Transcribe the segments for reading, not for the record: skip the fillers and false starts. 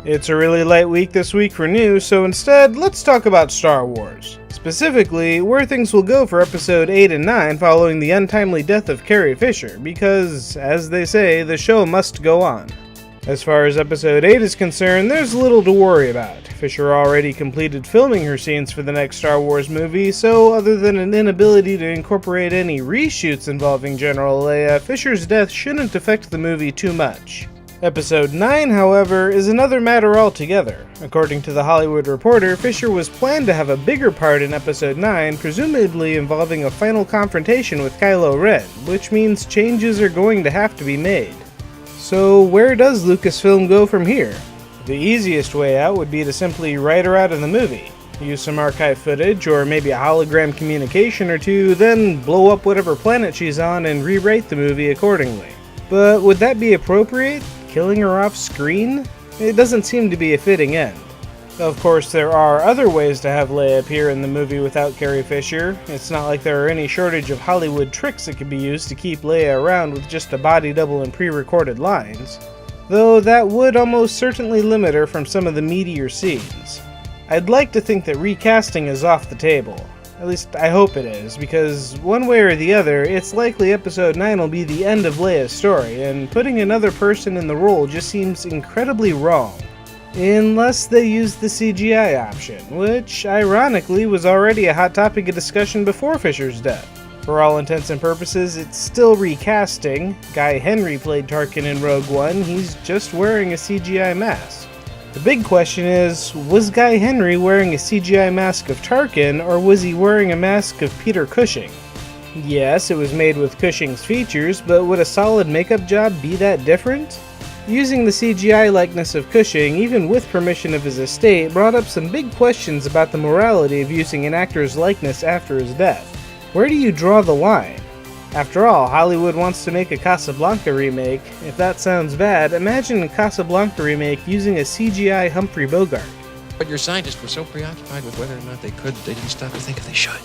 It's a really light week this week for news, so instead, let's talk about Star Wars. Specifically, where things will go for Episode 8 and 9 following the untimely death of Carrie Fisher, because, as they say, the show must go on. As far as Episode 8 is concerned, there's little to worry about. Fisher already completed filming her scenes for the next Star Wars movie, so other than an inability to incorporate any reshoots involving General Leia, Fisher's death shouldn't affect the movie too much. Episode 9, however, is another matter altogether. According to The Hollywood Reporter, Fisher was planned to have a bigger part in Episode 9, presumably involving a final confrontation with Kylo Ren, which means changes are going to have to be made. So where does Lucasfilm go from here? The easiest way out would be to simply write her out of the movie, use some archive footage or maybe a hologram communication or two, then blow up whatever planet she's on and rewrite the movie accordingly. But would that be appropriate? Killing her off screen? It doesn't seem to be a fitting end. Of course, there are other ways to have Leia appear in the movie without Carrie Fisher. It's not like there are any shortage of Hollywood tricks that could be used to keep Leia around with just a body double and pre-recorded lines. Though that would almost certainly limit her from some of the meatier scenes. I'd like to think that recasting is off the table. At least I hope it is, because one way or the other, it's likely Episode 9 will be the end of Leia's story, and putting another person in the role just seems incredibly wrong. Unless they use the CGI option, which, ironically, was already a hot topic of discussion before Fisher's death. For all intents and purposes, it's still recasting. Guy Henry played Tarkin in Rogue One, he's just wearing a CGI mask. The big question is, was Guy Henry wearing a CGI mask of Tarkin, or was he wearing a mask of Peter Cushing? Yes, it was made with Cushing's features, but would a solid makeup job be that different? Using the CGI likeness of Cushing, even with permission of his estate, brought up some big questions about the morality of using an actor's likeness after his death. Where do you draw the line? After all, Hollywood wants to make a Casablanca remake. If that sounds bad, imagine a Casablanca remake using a CGI Humphrey Bogart. But your scientists were so preoccupied with whether or not they didn't stop to think if they should.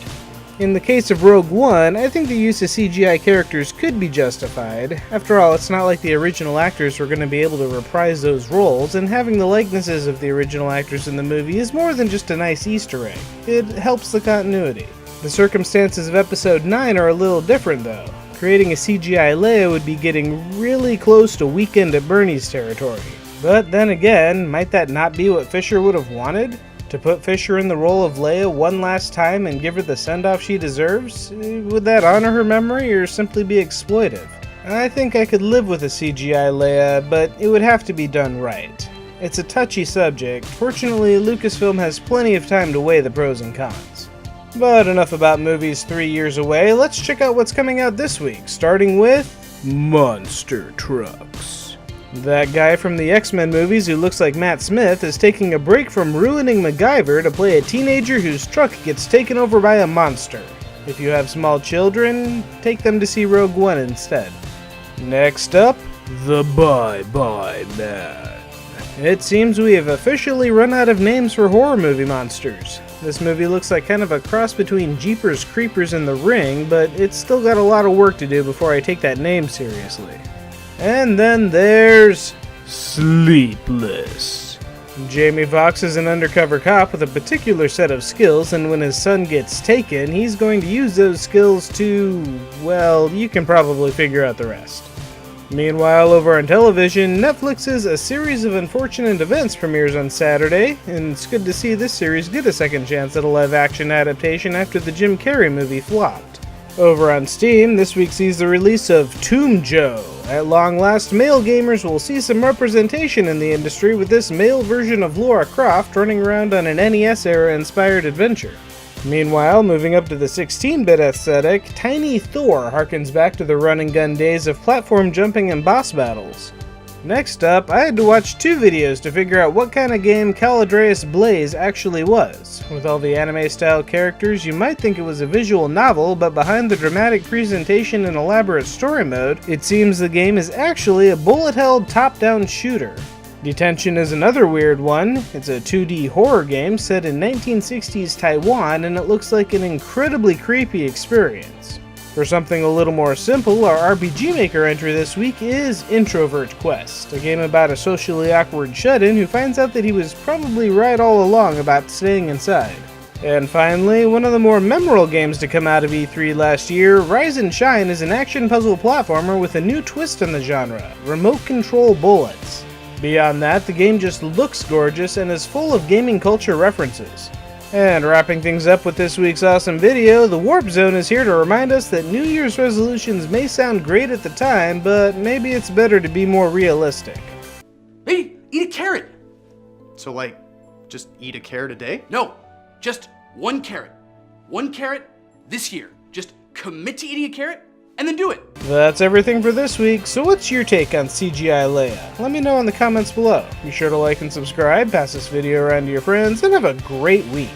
In the case of Rogue One, I think the use of CGI characters could be justified. After all, it's not like the original actors were going to be able to reprise those roles, and having the likenesses of the original actors in the movie is more than just a nice Easter egg. It helps the continuity. The circumstances of Episode 9 are a little different though. Creating a CGI Leia would be getting really close to Weekend at Bernie's territory. But then again, might that not be what Fisher would have wanted? To put Fisher in the role of Leia one last time and give her the send-off she deserves? Would that honor her memory or simply be exploitive? I think I could live with a CGI Leia, but it would have to be done right. It's a touchy subject. Fortunately, Lucasfilm has plenty of time to weigh the pros and cons. But enough about movies 3 years away, let's check out what's coming out this week, starting with monster trucks. That guy from the X-Men movies who looks like Matt Smith is taking a break from ruining MacGyver to play a teenager whose truck gets taken over by a monster. If you have small children, take them to see Rogue One instead. Next up, the Bye Bye Man. It seems we have officially run out of names for horror movie monsters. This movie looks like kind of a cross between Jeepers Creepers and The Ring, but it's still got a lot of work to do before I take that name seriously. And then there's Sleepless. Jamie Foxx is an undercover cop with a particular set of skills, and when his son gets taken, he's going to use those skills to, well, you can probably figure out the rest. Meanwhile, over on television, Netflix's A Series of Unfortunate Events premieres on Saturday, and it's good to see this series get a second chance at a live-action adaptation after the Jim Carrey movie flopped. Over on Steam, this week sees the release of Tomb Joe. At long last, male gamers will see some representation in the industry with this male version of Lara Croft running around on an NES-era inspired adventure. Meanwhile, moving up to the 16-bit aesthetic, Tiny Thor harkens back to the run-and-gun days of platform jumping and boss battles. Next up, I had to watch 2 videos to figure out what kind of game Caladrius Blaze actually was. With all the anime-style characters, you might think it was a visual novel, but behind the dramatic presentation and elaborate story mode, it seems the game is actually a bullet-held top-down shooter. Detention is another weird one. It's a 2D horror game set in 1960s Taiwan, and it looks like an incredibly creepy experience. For something a little more simple, our RPG Maker entry this week is Introvert Quest, a game about a socially awkward shut-in who finds out that he was probably right all along about staying inside. And finally, one of the more memorable games to come out of E3 last year, Rise and Shine is an action puzzle platformer with a new twist in the genre, remote control bullets. Beyond that, the game just looks gorgeous and is full of gaming culture references. And wrapping things up with this week's awesome video, the Warp Zone is here to remind us that New Year's resolutions may sound great at the time, but maybe it's better to be more realistic. Hey, eat a carrot! So like, just eat a carrot a day? No, just one carrot. One carrot this year. Just commit to eating a carrot, and then do it. That's everything for this week, so what's your take on CGI Leia? Let me know in the comments below. Be sure to like and subscribe, pass this video around to your friends, and have a great week.